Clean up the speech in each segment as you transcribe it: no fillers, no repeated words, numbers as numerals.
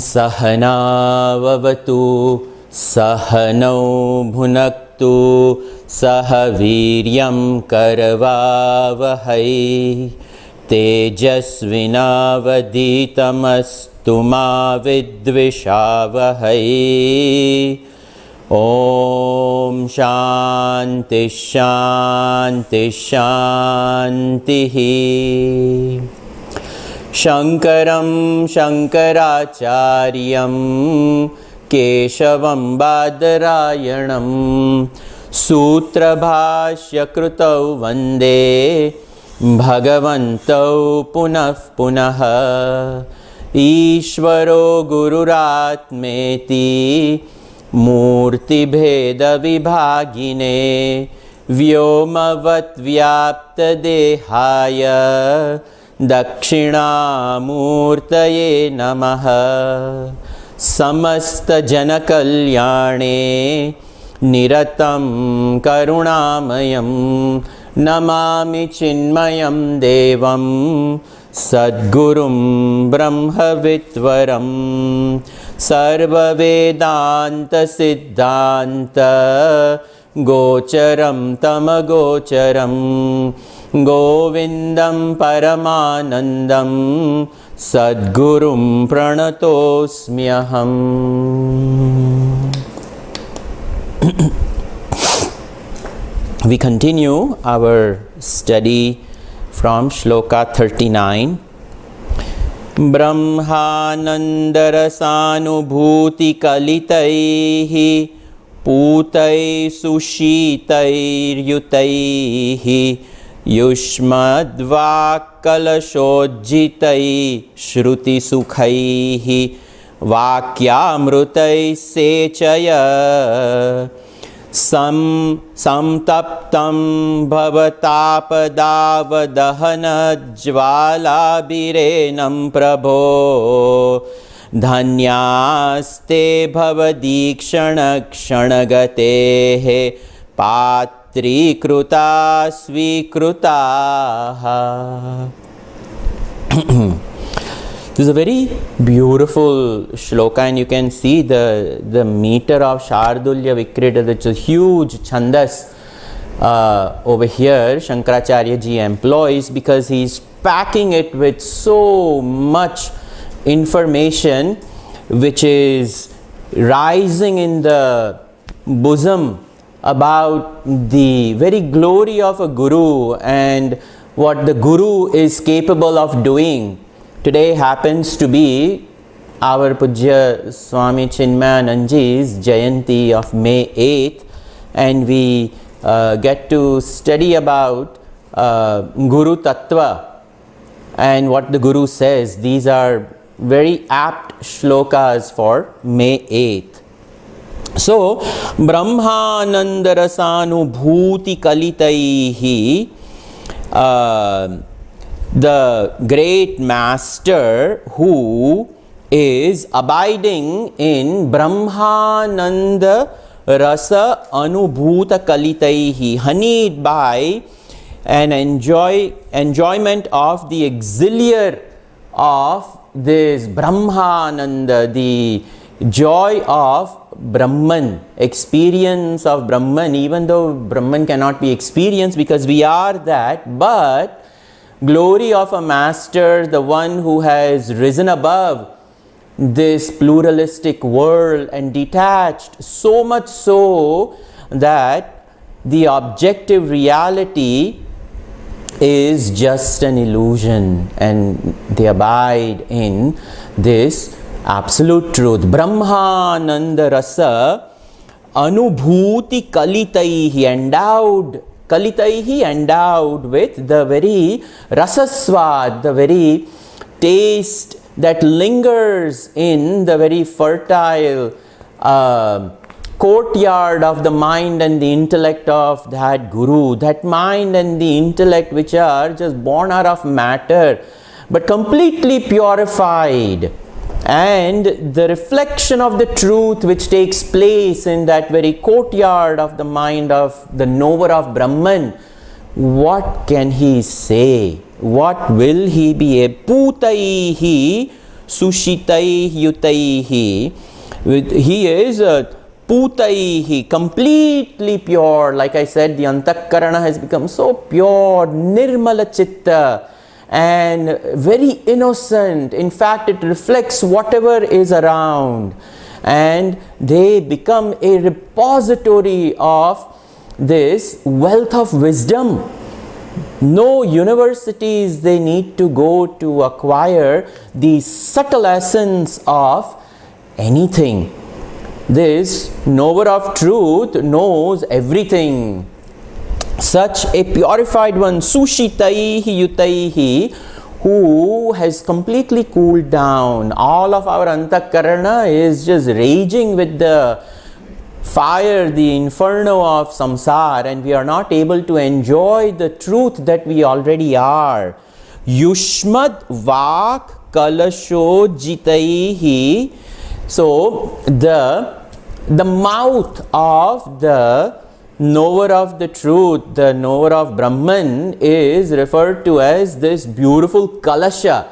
सहनाववतु सहनौ भुनक्तु सह वीर्यं करवावहै तेजस्विनावधीतमस्तु मा विद्विषावहै। ॐ शान्ति शान्ति शान्तिः। शङ्करं शङ्कराचार्यं केशवं बादरायणं सूत्रभाष्यकृतौ वन्दे भगवन्तौ पुनः पुनः। ईश्वरो गुरुरात्मेति मूर्तिभेदविभागिने व्योमवद्व्याप्तदेहाय दक्षिणामूर्तये नमः। समस्तजनकल्याणे निरतं करुणामयं नमामि चिन्मयं देवं सद्गुरुं ब्रह्मविद्वरं सर्ववेदान्तसिद्धान्त गोचरं तमगोचरं गोविन्दं परमानन्दं सद्गुरुं प्रणतोऽस्म्यहम्। We continue our study from Shloka 39. Brahmanandarasānubhūtikalitaihi pūtai sushitairyutaihi युष्मद्वाक्कलशोज्जितैः श्रुतिसुखैः वाक्यामृतैः सेचय संतप्तं भवतापदावदहनज्वालाभिरेनं प्रभो धन्यास्ते भवदीक्षणक्षणगतेः पात्रीकृता स्वीकृताः। This is a very beautiful shloka, and you can see the meter of Shardulya Vikrita, which is a huge chandas over here Shankaracharya ji employs, because he is packing it with so much information which is rising in the bosom about the very glory of a guru and what the guru is capable of doing. Today happens to be our Pujya Swami Chinmayananji's Jayanti of May 8th, and we get to study about Guru Tattva and what the Guru says. These are very apt shlokas for May 8th. So, Brahmanandarasānubhūti kalitaihi, the great master who is abiding in Brahmananda rasa anubhuta kalitaihi, honeyed by an enjoyment of the auxiliary of this Brahmananda, the joy of Brahman, experience of Brahman, even though Brahman cannot be experienced because we are that, but glory of a master, the one who has risen above this pluralistic world and detached, so much so that the objective reality is just an illusion, and they abide in this absolute truth. Brahmananda rasa anubhuti kalitaihi, endowed with the very rasaswad, the very taste that lingers in the very fertile courtyard of the mind and the intellect of that guru, that mind and the intellect which are just born out of matter, but completely purified. And the reflection of the truth which takes place in that very courtyard of the mind of the knower of Brahman, what can he say? What will he be? Putaihi sushitaihi yutaihi. He is putaihi, completely pure. Like I said, the antakarana has become so pure, nirmala chitta, and very innocent. In fact, it reflects whatever is around, and they become a repository of this wealth of wisdom. No universities they need to go to acquire the subtle essence of anything. This knower of truth knows everything. Such a purified one, sushitaihi yutaihi, who has completely cooled down. All of our antakarana is just raging with the fire, the inferno of samsara, and we are not able to enjoy the truth that we already are. Yushmad vak kalasho jitaihi. So the mouth of the knower of the truth, the knower of Brahman, is referred to as this beautiful kalasha.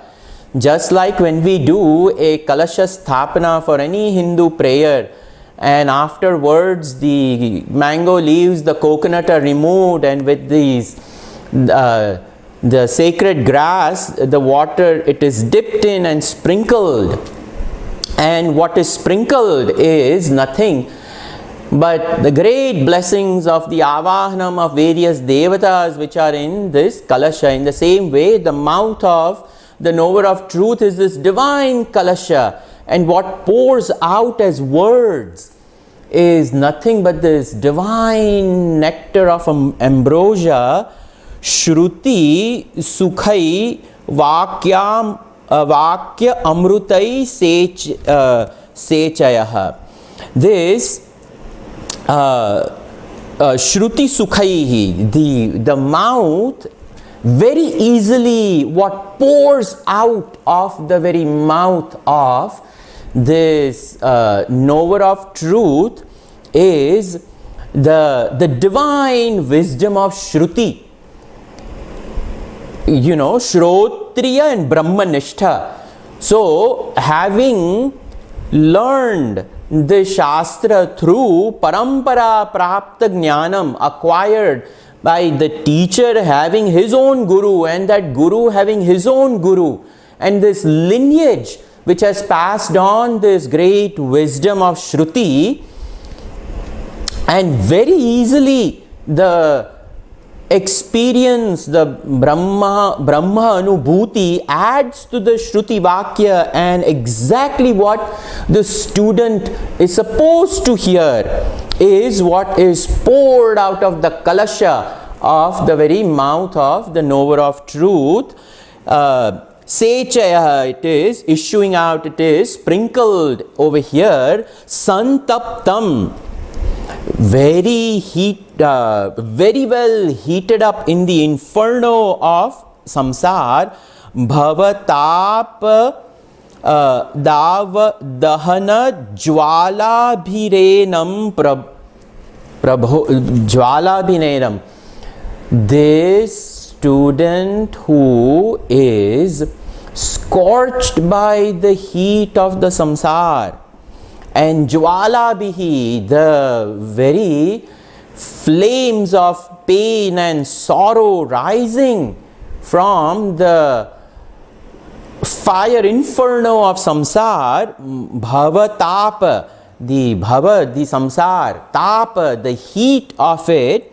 Just like when we do a kalasha sthapana for any Hindu prayer, and afterwards the mango leaves, the coconut are removed, and with these the sacred grass, the water, it is dipped in and sprinkled. And what is sprinkled is nothing but the great blessings of the avahanam of various devatas which are in this kalasha. In the same way, the mouth of the knower of truth is this divine kalasha, and what pours out as words is nothing but this divine nectar of ambrosia. Shruti sukhai vakyam vakya amrutai sechayah. This Shruti Sukhaihi, the mouth, very easily what pours out of the very mouth of this knower of truth is the divine wisdom of Shruti. You know, Shrotriya and Brahmanishtha. So, having learned the Shastra through parampara prapta jnanam, acquired by the teacher having his own guru, and that guru having his own guru, and this lineage which has passed on this great wisdom of Shruti, and very easily the experience, the Brahma Anubhuti adds to the Shruti Vakya, and exactly what the student is supposed to hear is what is poured out of the kalasha of the very mouth of the knower of truth. Sechaya, it is issuing out, it is sprinkled over here. Santaptam, very well heated up in the inferno of samsar. Bhavatap dav dahana jwala bhirenam jwala bhirenam. This student who is scorched by the heat of the samsar, and jwala bihi, the very flames of pain and sorrow rising from the fire inferno of samsar. Bhava tapa, the bhava, the samsar, tapa, the heat of it,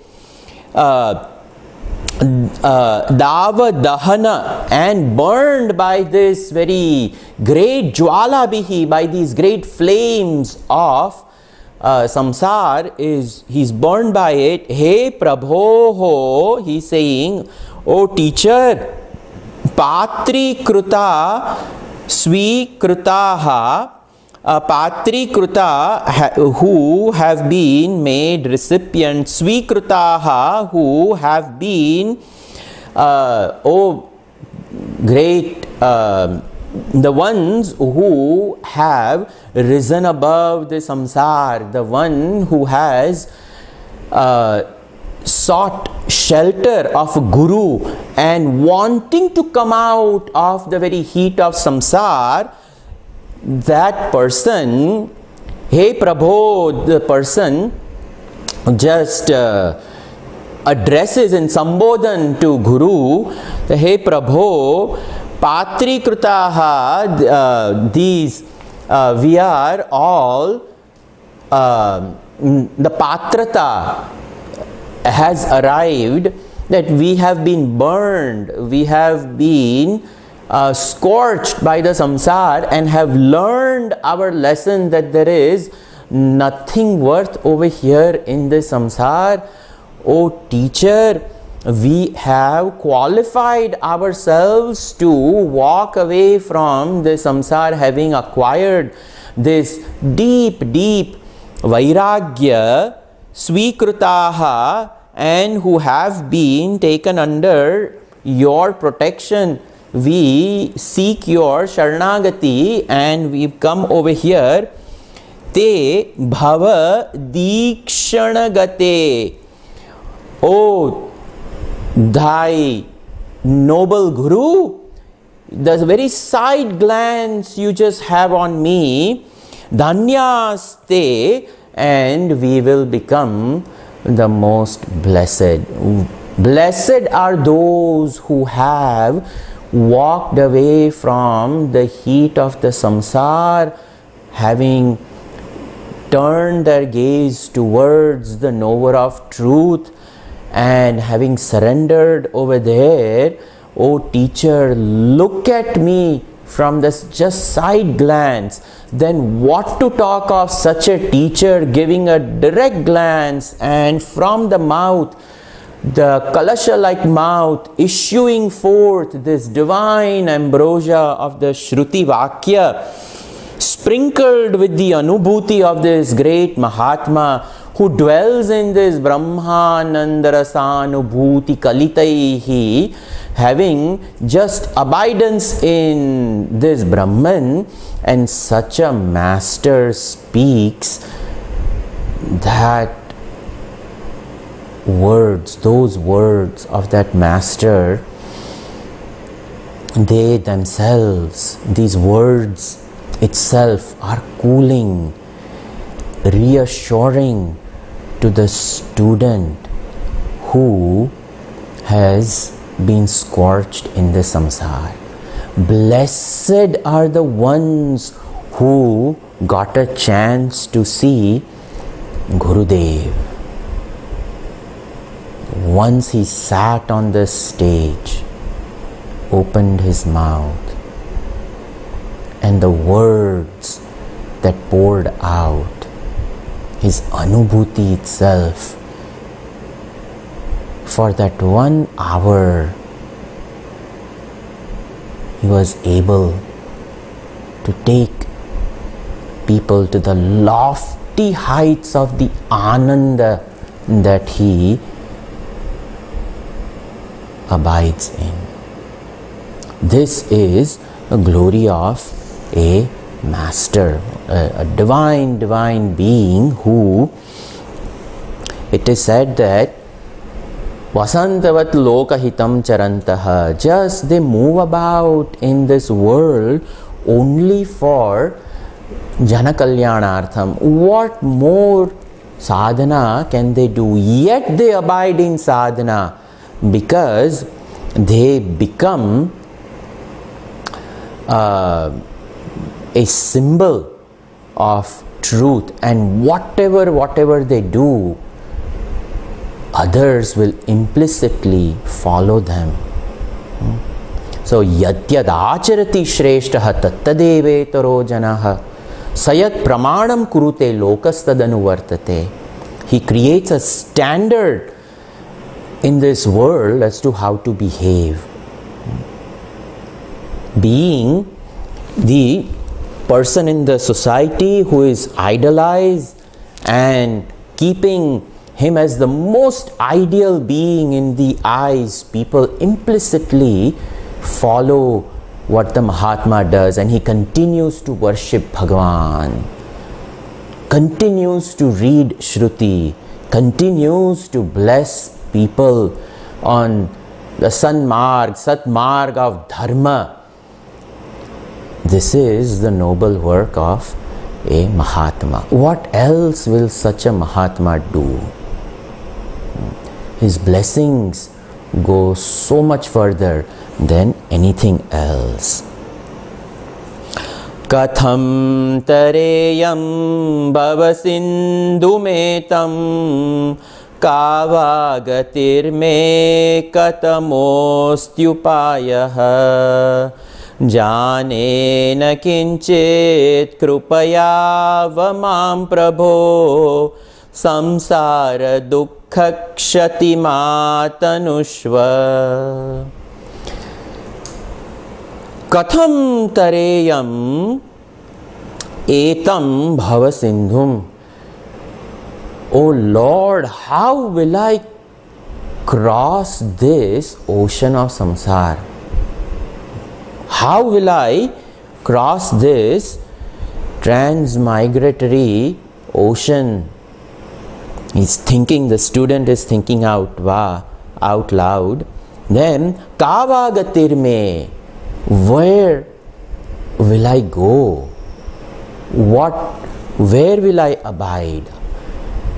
dava dahana, and burned by this very great jwala bihi, by these great flames of samsar, he's burned by it. He prabho, he's saying, oh teacher, patri kruta swi krutaha, patri kruta, who have been made recipients, swi krutaha, who have been oh great the ones who have risen above the samsara, the one who has sought shelter of Guru and wanting to come out of the very heat of samsara, that person, hey Prabhu, the person just addresses in Sambodhan to Guru, hey Prabhu, Patri Krutaha, these we are all the Patrata has arrived, that we have been burned, we have been scorched by the samsara and have learned our lesson that there is nothing worth over here in the samsara. O teacher, we have qualified ourselves to walk away from the samsara, having acquired this deep vairagya, swikrutaha, and who have been taken under your protection. We seek your sharanagati and we've come over here. Te bhava dikshanagate. Oh, thy noble Guru, the very side glance you just have on me, dhanyaste, and we will become the most blessed. Blessed are those who have walked away from the heat of the samsara, having turned their gaze towards the knower of truth and having surrendered over there. O teacher, look at me from this just side glance. Then what to talk of such a teacher giving a direct glance, and from the mouth, the kalasha like mouth, issuing forth this divine ambrosia of the Shruti Vakya, sprinkled with the anubhuti of this great Mahatma who dwells in this Brahmanandarasanubhuti Kalitaihi, having just abidance in this Brahman, and such a master speaks that words, those words of that master, they themselves, these words itself are cooling, reassuring to the student who has been scorched in the samsara. Blessed are the ones who got a chance to see Gurudev. Once he sat on the stage, opened his mouth, and the words that poured out, his anubhuti itself, for that 1 hour, he was able to take people to the lofty heights of the ananda that he abides in. This is a glory of a master, a divine being who, it is said that Vasantavat lokahitam charantaha, just they move about in this world only for janakalyanartham. What more sadhana can they do? Yet they abide in sadhana because they become a symbol of truth, and whatever they do, others will implicitly follow them. So yadyad acharati shreshtaha tattadevetaro janaha sayat pramanam kurute lokastadanuvartate. He creates a standard in this world as to how to behave. Being the person in the society who is idolized and keeping him as the most ideal being in the eyes, people implicitly follow what the Mahatma does, and he continues to worship Bhagavan, continues to read Shruti, continues to bless people on the Satmarg of Dharma. This is the noble work of a Mahatma. What else will such a Mahatma do? His blessings go so much further than anything else. Katham tareyam bhavasindhumetam kavagatir me katamostyupayah jane na kinchit krupaya vamam prabho samsara dukkha kshati matanushva. Katham tareyam etam bhavasindhum. O Lord, how will I cross this ocean of samsara? How will I cross this transmigratory ocean? He's thinking, the student is thinking out loud. Then, kavagatir me, where will I go? Where will I abide?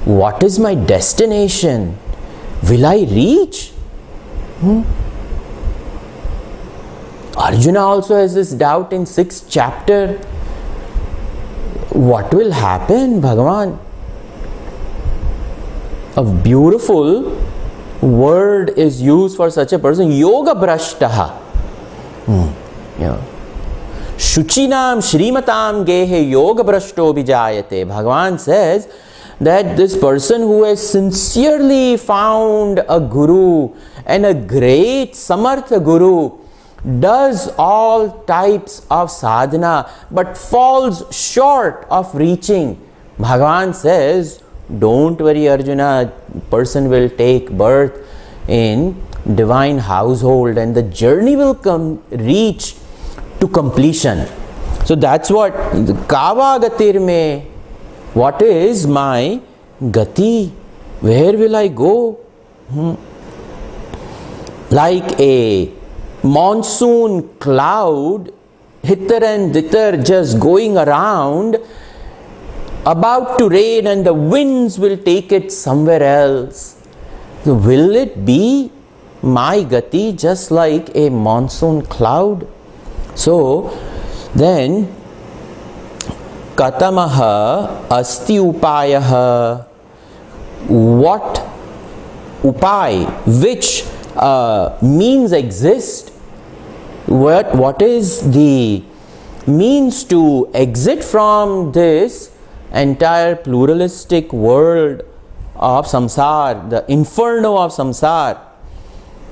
What is my destination? Will I reach? Arjuna also has this doubt in 6th chapter. What will happen, Bhagavan? A beautiful word is used for such a person, yoga brashtaha. Shuchinam shrimatam gehe yoga brashto vijayate. Bhagavan says that this person who has sincerely found a guru, and a great samartha guru, does all types of sadhana but falls short of reaching. Bhagavan says, don't worry Arjuna, person will take birth in divine household and the journey will reach to completion. So that's what Kava Gatir me. What is my gati? Where will I go? Like a monsoon cloud, hither and thither, just going around, about to rain, and the winds will take it somewhere else. So will it be my gati just like a monsoon cloud? So then, katamaha asti upayaha. What upay, which means exist? What is the means to exit from this entire pluralistic world of samsara, the inferno of samsara?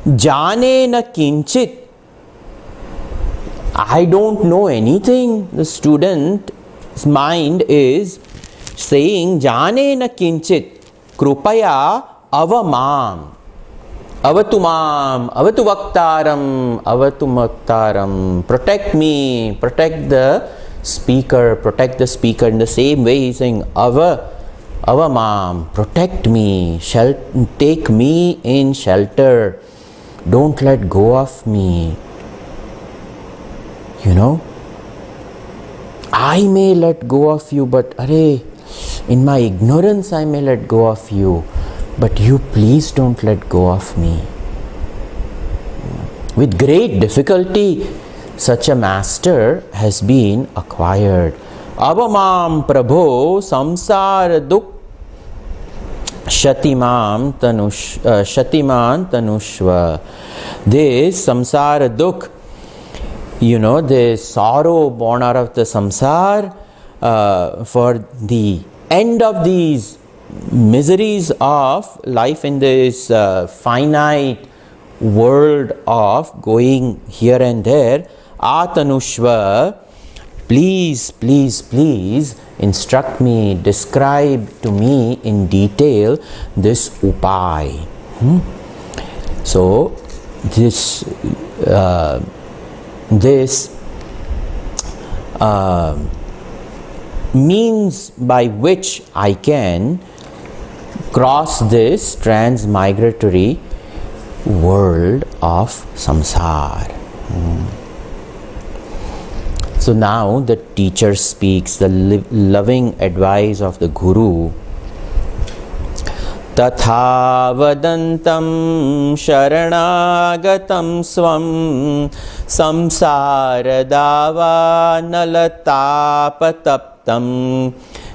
Jane na kinchit. I don't know anything. The student's mind is saying, Jane na kinchit, krupaya avamam. Avatumam, avatu protect me, protect the speaker in the same way he's saying, avamam, protect me, take me in shelter, don't let go of me. I may let go of you, but in my ignorance I may let go of you. But you please don't let go of me. With great difficulty, such a master has been acquired. Avamam prabho samsara duk shatiman tanushva. This samsara duk, the sorrow born out of the samsara, for the end of these miseries of life in this finite world of going here and there, atanushva, please instruct me, describe to me in detail this upay. So this this means by which I can cross this transmigratory world of samsara. So now the teacher speaks the loving advice of the Guru. Tatha vadantam sharanagatam svam samsara dava nalatapataptam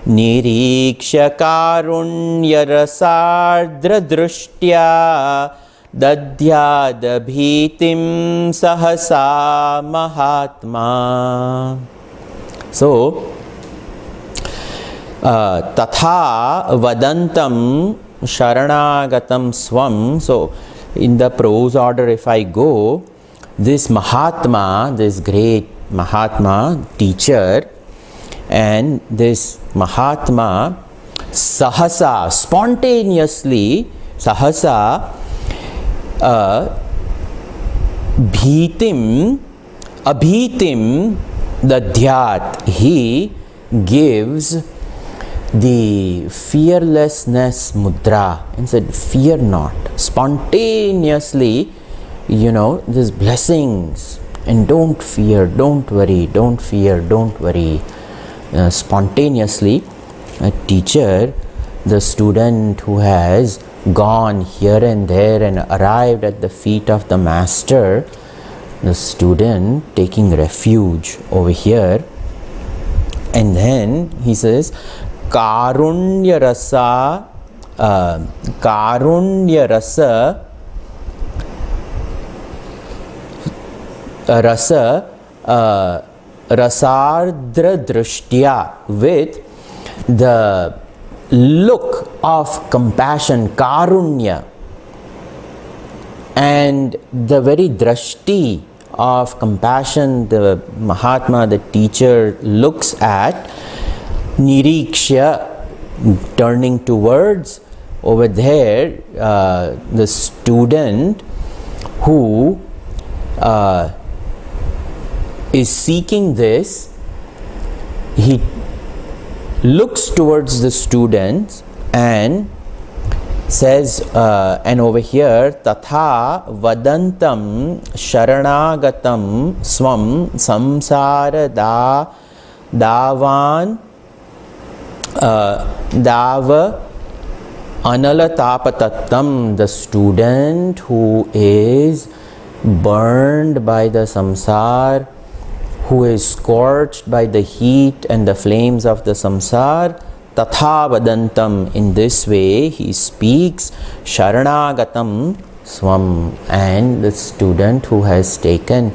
niriksha karunya rasardra drushtya dadyad bhitim sahasa mahatma. So tatha vadantam sharanagatam swam. So in the prose order, if I go, this Mahatma, this great Mahatma teacher, and this Mahatma sahasa, spontaneously, sahasa bhitim, abhitim dadyat, he gives the fearlessness mudra and said, fear not. Spontaneously, these blessings, and don't fear, don't worry, don't fear, don't worry. Spontaneously, a teacher, the student who has gone here and there and arrived at the feet of the master, the student taking refuge over here, and then he says, Karunya rasa, rasardra drushtya, with the look of compassion, karunya, and the very drashti of compassion, the Mahatma, the teacher, looks at, niriksha, turning towards, over there, the student who is seeking this, he looks towards the students and says, and over here, tatha vadantam sharanagatam swam samsara davan dava analatapatattam, the student who is burned by the samsara, who is scorched by the heat and the flames of the samsara. Tatha vadantam, in this way he speaks, sharanagatam swam, and the student who has taken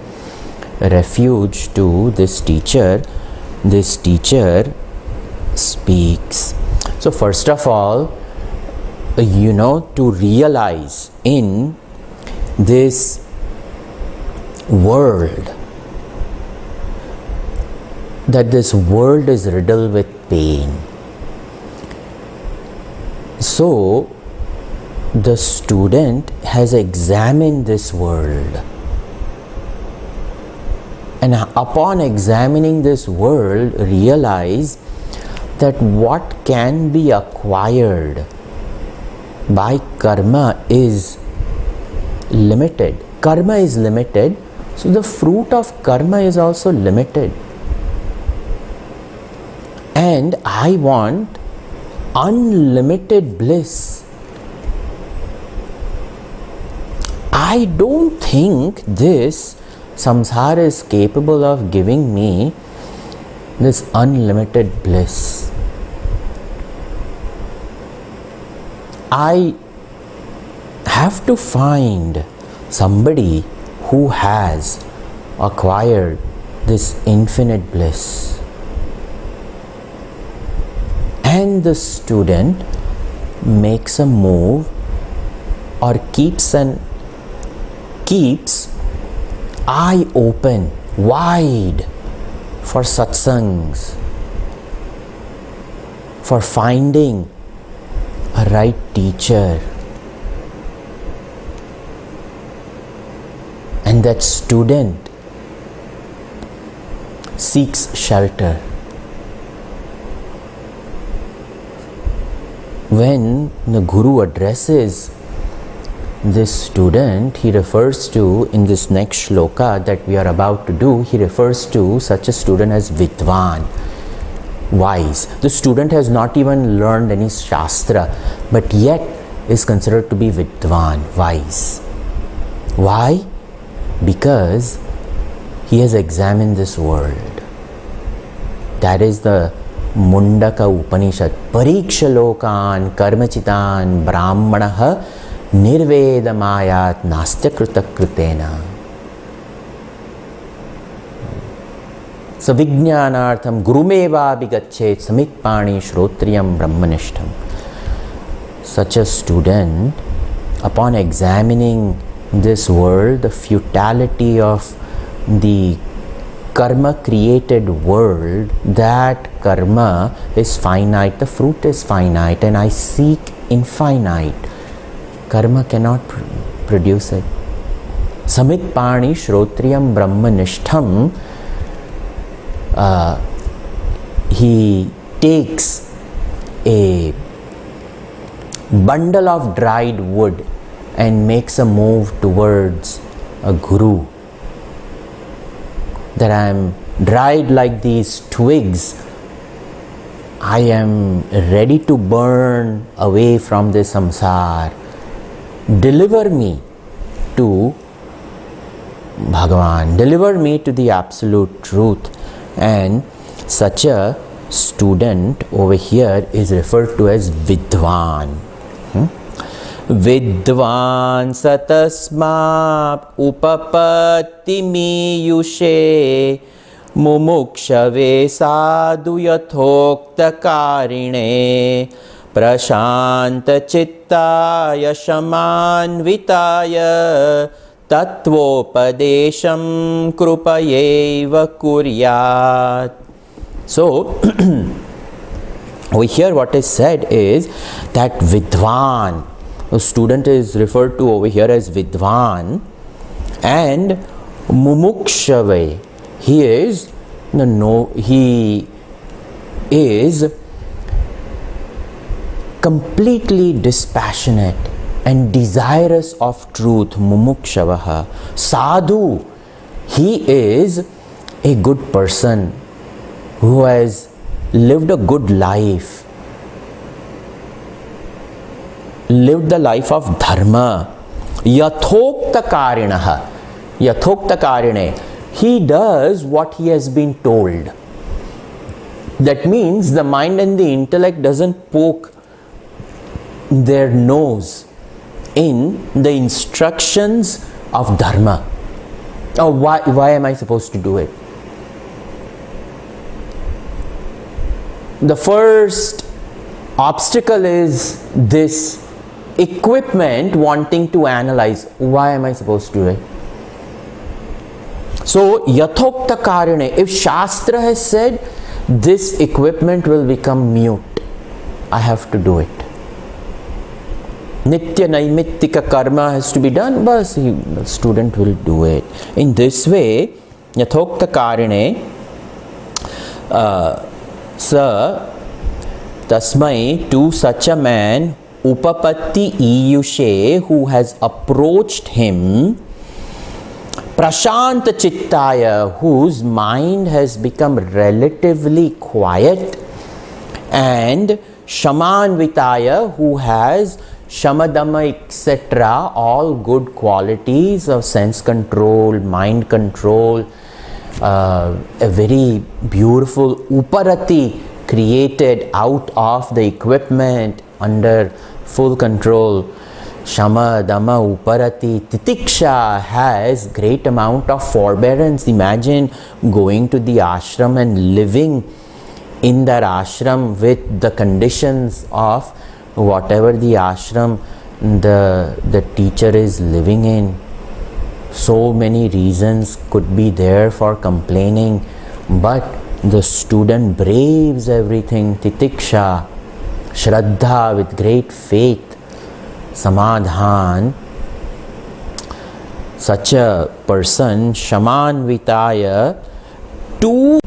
refuge to this teacher speaks. So first of all, to realize in this world, that this world is riddled with pain. So the student has examined this world, and upon examining this world, realize that what can be acquired by karma is limited. Karma is limited, so the fruit of karma is also limited. And I want unlimited bliss. I don't think this samsara is capable of giving me this unlimited bliss. I have to find somebody who has acquired this infinite bliss. And the student makes a move or keeps eye open, wide, for satsangs, for finding a right teacher. And that student seeks shelter. When the Guru addresses this student, he refers to, in this next shloka that we are about to do, he refers to such a student as Vidwan, wise. The student has not even learned any Shastra, but yet is considered to be Vidwan, wise. Why? Because he has examined this world. That is the Mundaka Upanishad. Parikshalokan karmachitan brahmanaha nirvedamayat nastya kritakritena. Savijnanartham gurumeva bigachet samikpani shrotriyam brahmanishtam. Such a student, upon examining this world, the futility of the karma created world, that karma is finite, the fruit is finite, and I seek infinite. Karma cannot produce it. Samitpani shrotriyam brahmanishtham. He takes a bundle of dried wood and makes a move towards a guru. That I am dried like these twigs. I am ready to burn away from this samsara. Deliver me to Bhagavan. Deliver me to the absolute truth. And such a student over here is referred to as Vidwan. Vidwan satasma upapatti miyushe mumukshave sadhu yathokta karine prashanta chittaya shamanvitaya tattvopadesham krupayeva kuryat. So over here what is said is that Vidwan, a student is referred to over here as Vidwan, and Mumukshave, he is completely dispassionate and desirous of truth. Mumukshavaha. Sadhu, he is a good person who has lived a good life, lived the life of dharma. Yathokta karinaha. Yathokta karine. He does what he has been told. That means the mind and the intellect doesn't poke their nose in the instructions of dharma. Oh, why am I supposed to do it? The first obstacle is this equipment wanting to analyze. Why am I supposed to do it? So, yathokta karine, if Shastra has said this equipment will become mute, I have to do it. Nitya naimittika karma has to be done, but the student will do it. In this way, yathokta karine sa tasmai, to such a man, upapatti iyushe, who has approached him, prashanta chittaya, whose mind has become relatively quiet, and shamanvitaya, who has shamadama, etc., all good qualities of sense control, mind control, a very beautiful uparati created out of the equipment under full control. Shama, Dama, Uparati, Titiksha has great amount of forbearance. Imagine going to the ashram and living in that ashram with the conditions of whatever the ashram the teacher is living in. So many reasons could be there for complaining, but the student braves everything. Titiksha, Shraddha, with great faith, Samadhan. Such a person, Shamanvitaya, to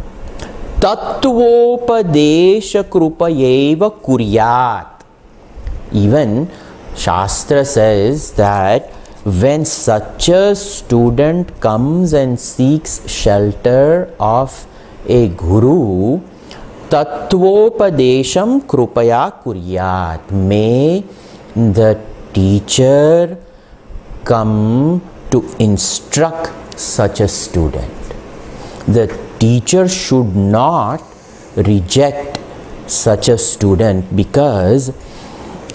Tattvopadesha krupayeva kuryat. Even Shastra says that when such a student comes and seeks shelter of a guru, Tattvopadesham krupaya kuryat. May the teacher come to instruct such a student. The teacher should not reject such a student, because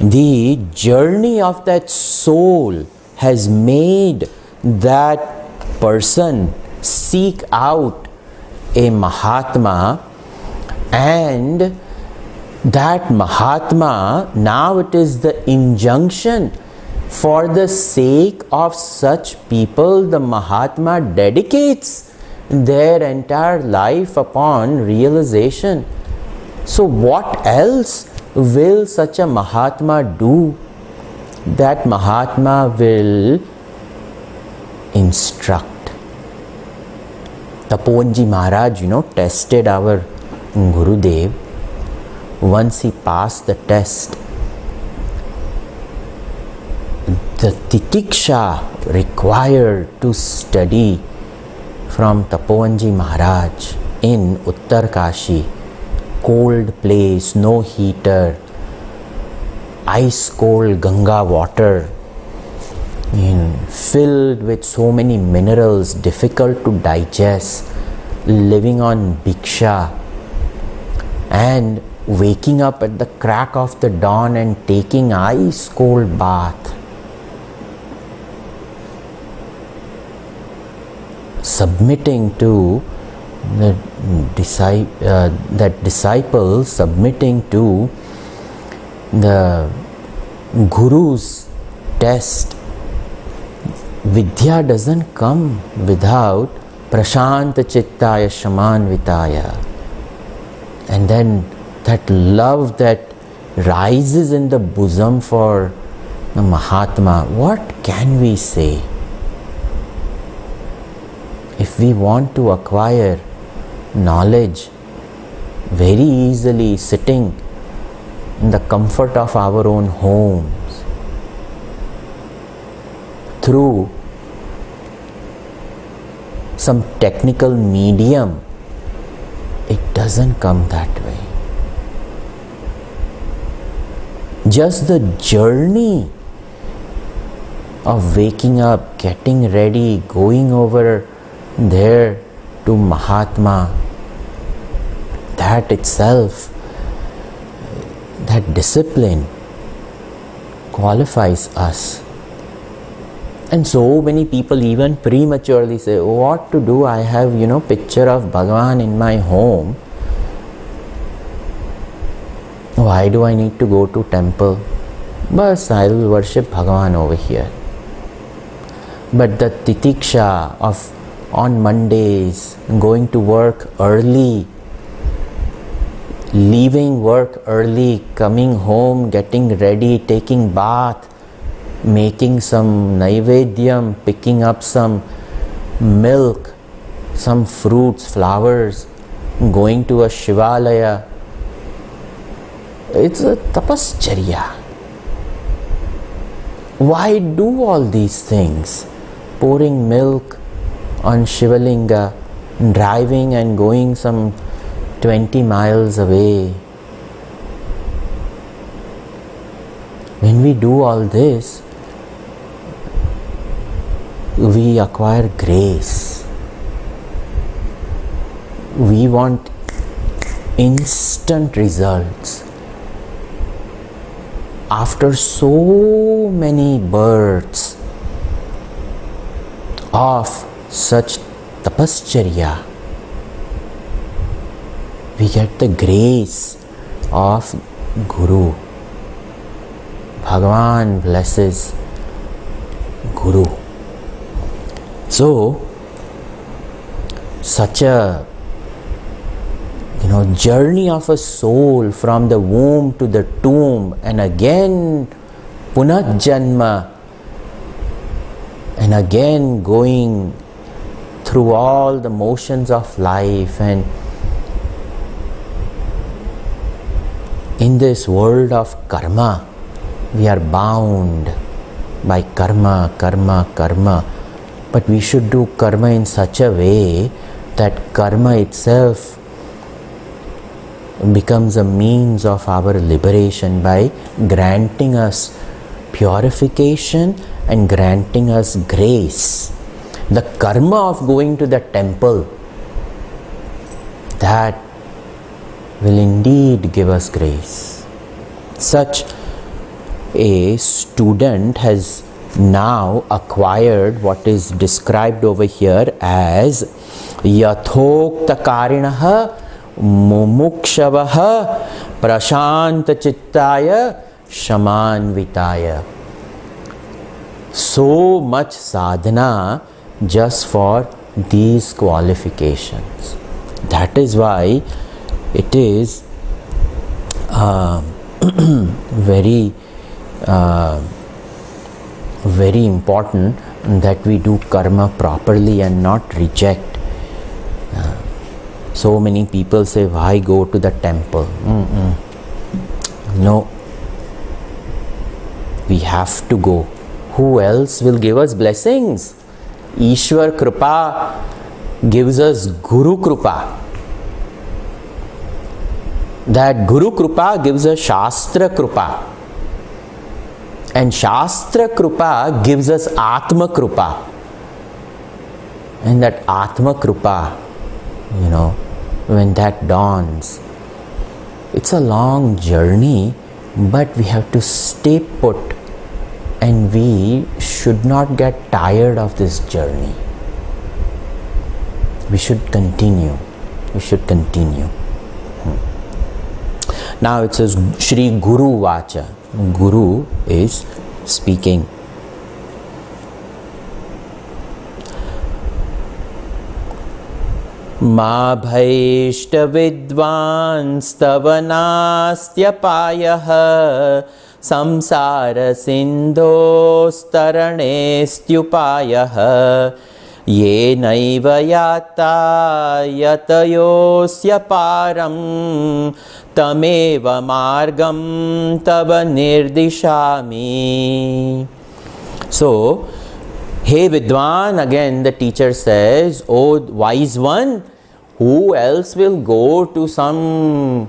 the journey of that soul has made that person seek out a Mahatma, and that Mahatma, now it is the injunction, for the sake of such people, the Mahatma dedicates their entire life upon realization. So what else will such a Mahatma do? That Mahatma will instruct. Tapovanji Maharaj, tested our Gurudev. Once he passed the test, the titiksha required to study from Tapovanji Maharaj in Uttar Kashi, cold place, no heater, ice cold Ganga water, filled with so many minerals, difficult to digest, living on bhiksha, and waking up at the crack of the dawn and taking ice cold bath, submitting to that disciple, submitting to the Guru's test. Vidya doesn't come without prashanta chittaya shamanvitaya. And then that love that rises in the bosom for the Mahatma, what can we say? If we want to acquire knowledge very easily, sitting in the comfort of our own homes, through some technical medium, it doesn't come that way. Just the journey of waking up, getting ready, going over there to Mahatma, that itself, that discipline qualifies us. And so many people even prematurely say, what to do? I have, picture of Bhagavan in my home. Why do I need to go to temple? But I will worship Bhagavan over here. But the titiksha of on Mondays, going to work early, leaving work early, coming home, getting ready, taking bath, making some naivedyam, picking up some milk, some fruits, flowers, going to a Shivalaya. It's a tapascharya. Why do all these things? Pouring milk on Shivalinga, driving and going some 20 miles away. When we do all this, we acquire grace. We want instant results. After so many births of such tapascharya, we get the grace of Guru. Bhagavan blesses Guru. So, such a journey of a soul from the womb to the tomb, and again punajjanma, and again going through all the motions of life, and in this world of karma, we are bound by karma, karma, karma. But we should do karma in such a way that karma itself becomes a means of our liberation by granting us purification and granting us grace. The karma of going to the temple, that will indeed give us grace. Such a student has now acquired what is described over here as yathokta karinaha mumukshavaha prashanta chittaya shamanvitaya. So much sadhana just for these qualifications. That is why it is very very important that we do karma properly and not reject. So many people say, why go to the temple? No, we have to go. Who else will give us blessings? Ishwar Kripa gives us Guru Kripa. That Guru Kripa gives us Shastra Kripa. And Shastra Kripa gives us Atma Kripa. And that Atma Kripa, when that dawns, it's a long journey, but we have to stay put. And we should not get tired of this journey. We should continue. We should continue. Now it says Shri Guru Vacha. Guru is speaking. Ma bhaishta vidvan stavanastyapayaha samsara sindhostaranestupayah ye naiva yata yatayosya param tameva margam tava nirdishami. So, hey Vidwan, again the teacher says, oh wise one, who else will go to some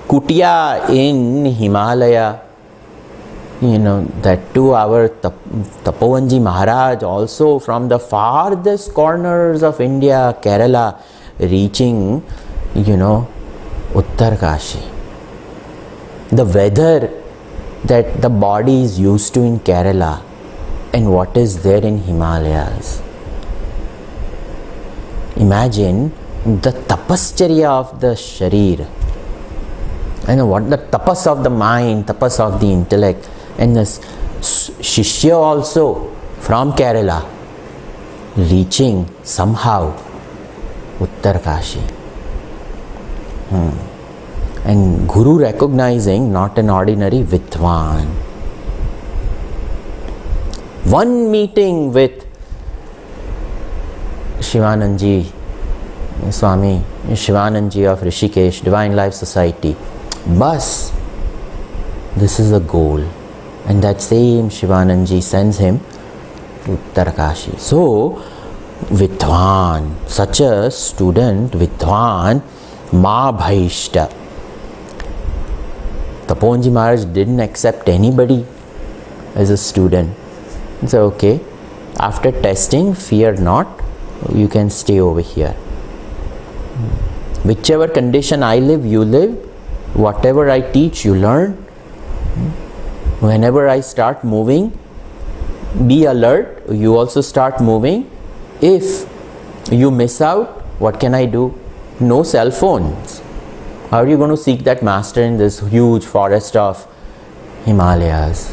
kutia in Himalaya? That too our Tapovanji Maharaj, also from the farthest corners of India, Kerala, reaching, Uttarkashi. The weather that the body is used to in Kerala and what is there in Himalayas. Imagine the tapascharya of the sharir. What the tapas of the mind, tapas of the intellect. And the Shishya also from Kerala reaching somehow Uttarkashi. And Guru recognizing not an ordinary Vidwan. One meeting with Shivananji, Swami Shivananji of Rishikesh, Divine Life Society. Bas, this is a goal. And that same Shivananji sends him to Uttarkashi. So, Vidwan, such a student, Vidwan, Ma Bhaishta. Tapovanji Maharaj didn't accept anybody as a student. He said, okay, after testing, fear not, you can stay over here. Whichever condition I live, you live. Whatever I teach, you learn. Whenever I start moving, be alert, you also start moving. If you miss out, what can I do? No cell phones. How are you going to seek that master in this huge forest of Himalayas?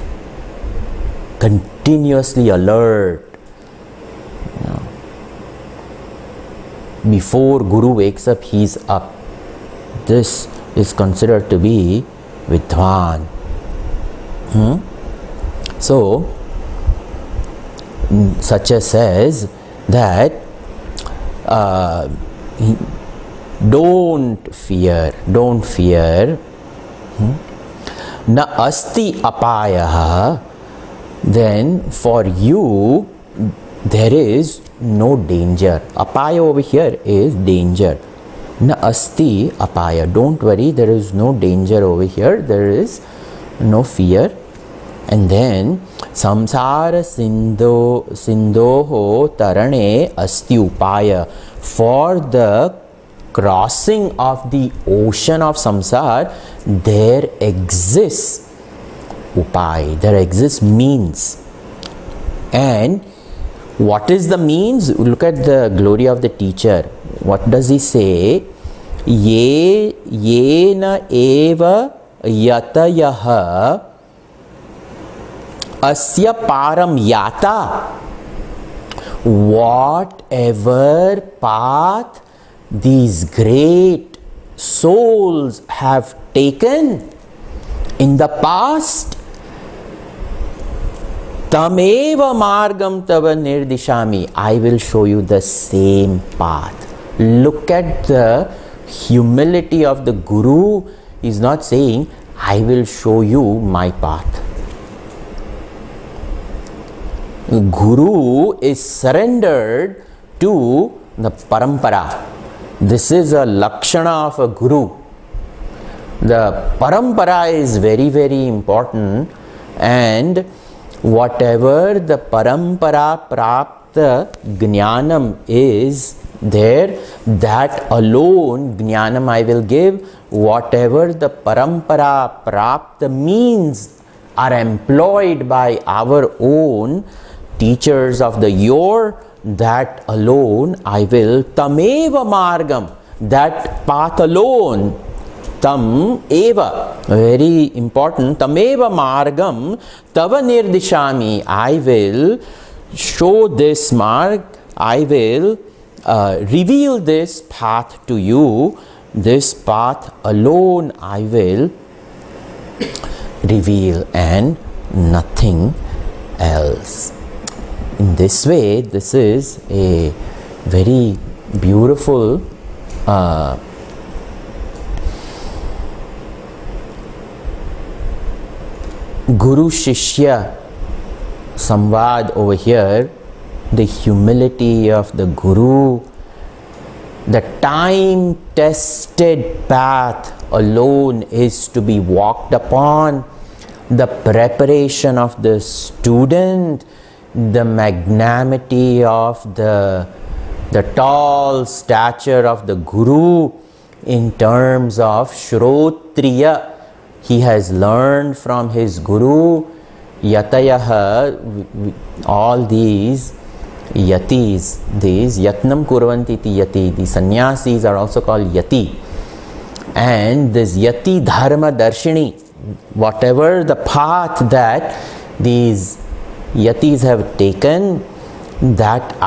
Continuously alert. Before Guru wakes up, he's up. This is considered to be Vidwan. So, Sacha says that Don't fear. Don't fear. Na asti apayah. Then for you there is no danger. Apaya over here is danger. Na asti apaya. Don't worry, there is no danger over here. There is no fear. And then samsara sindhoho tarane asti upaya. For the crossing of the ocean of samsara, there exists upay, there exists means. And what is the means? Look at the glory of the teacher. What does he say? Yena eva yatayaha asya param yata. Whatever path these great souls have taken in the past, tameva margam tava nirdishami. I will show you the same path. Look at the humility of the Guru. He is not saying, I will show you my path. Guru is surrendered to the parampara. This is a lakshana of a Guru. The parampara is very, very important, and whatever the parampara prapta jnanam is there, that alone jnanam I will give. Whatever the parampara prapta means are employed by our own teachers of the yore, that alone I will tameva margam, that path alone, tam eva, very important, tameva margam tava nirdishami. I will show this marg, I will reveal this path to you. This path alone I will reveal, and nothing else. In this way, this is a very beautiful Guru Shishya Samvad over here. The humility of the Guru, the time tested path alone is to be walked upon. The preparation of the student, the magnanimity of the tall stature of the Guru in terms of Shrotriya. He has learned from his Guru. Yatayaha, all these yatis, these yatnam kurvanti ti yati, the sannyasis are also called yati. And this yati dharma darshini, whatever the path that these yatis have taken, that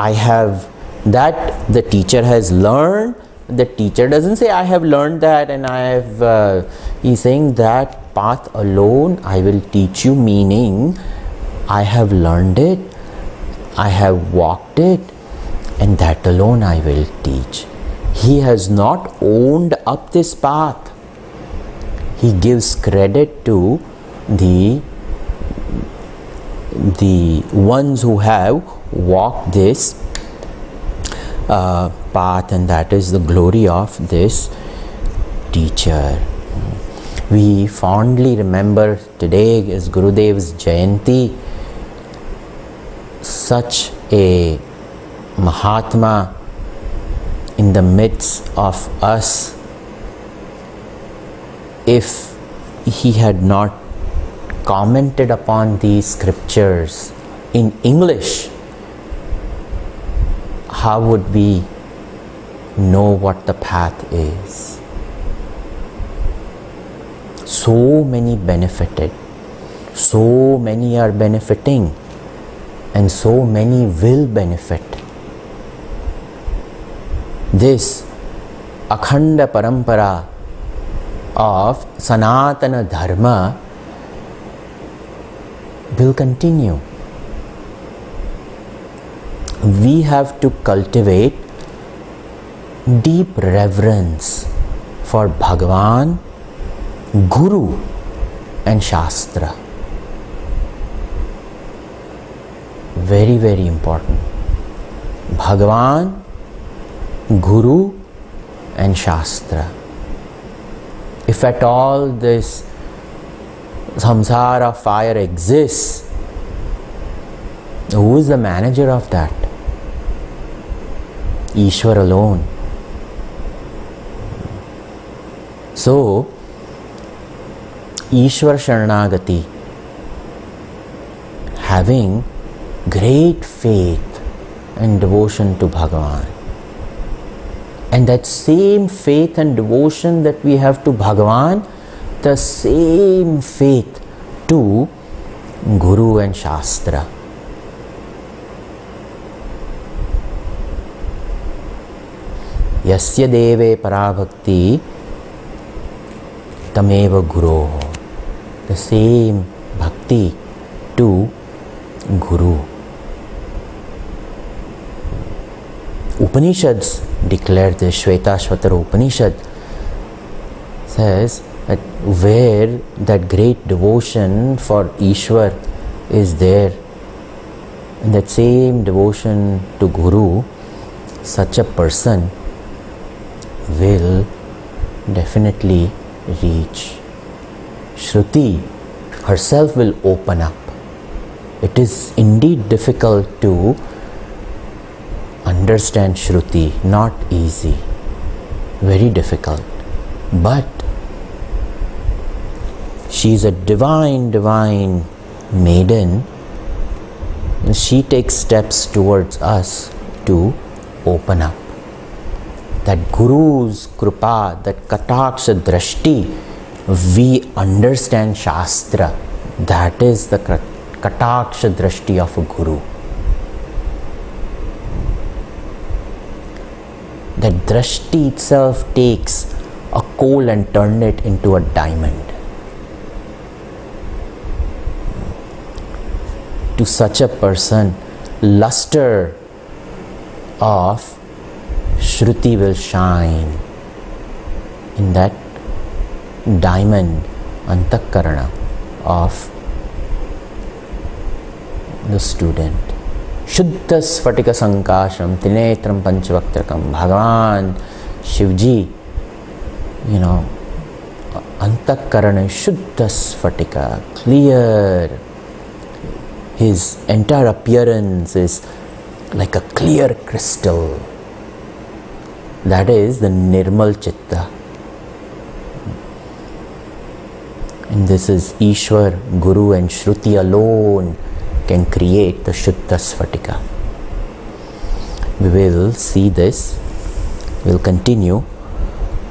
the teacher has learned. The teacher doesn't say I have learned that and I have, he's saying that path alone I will teach you, meaning I have learned it, I have walked it, and that alone I will teach. He has not owned up this path. He gives credit to the ones who have walked this path, and that is the glory of this teacher. We fondly remember today is Gurudev's Jayanti. Such a Mahatma in the midst of us. If he had not commented upon these scriptures in English, how would we know what the path is? So many benefited, so many are benefiting, and so many will benefit. This akhanda parampara of Sanatana Dharma will continue. We have to cultivate deep reverence for Bhagavan, Guru and Shastra. Very, very important. Bhagavan, Guru and Shastra. If at all this samsara fire exists, who is the manager of that? Ishwar alone. So, Ishwar Sharanagati, having great faith and devotion to Bhagavan. And that same faith and devotion that we have to Bhagavan, the same faith to Guru and Shastra. Yasya deve parabhakti tameva Guru. The same bhakti to Guru. Upanishads declare this. Shvetashvatara Upanishad says that where that great devotion for Ishwar is there, and that same devotion to Guru, such a person will definitely reach. Shruti herself will open up. It is indeed difficult to understand Shruti, not easy, very difficult. But she is a divine maiden. She takes steps towards us to open up. That Guru's Krupa, that Kataksha Drashti, we understand Shastra. That is the Kataksha Drashti of a Guru. That Drashti itself takes a coal and turns it into a diamond. To such a person, luster of Shruti will shine in that diamond antakarana of the student. Shuddha Sfatika Sankasham Trinetram Panchavaktrakam. Bhagavan Shivji, antakarana Shuddha Sfatika, clear. His entire appearance is like a clear crystal. That is the Nirmal Chitta. And this is Ishwar, Guru and Shruti alone can create the Shuddha Sfatika. We will see this. We will continue.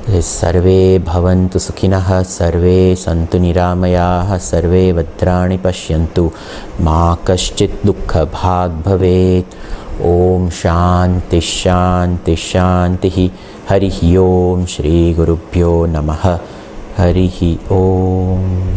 This Sarve Bhavantu Sukhinaha, Sarve Santu Niramayaha, Sarve Vadrani Pashyantu, Ma Kaschit Dukkha Bhag Bhavet. Om Shanti Shanti Shanti. Harihi Om Shri Gurubhyo Namaha. Harihi Om.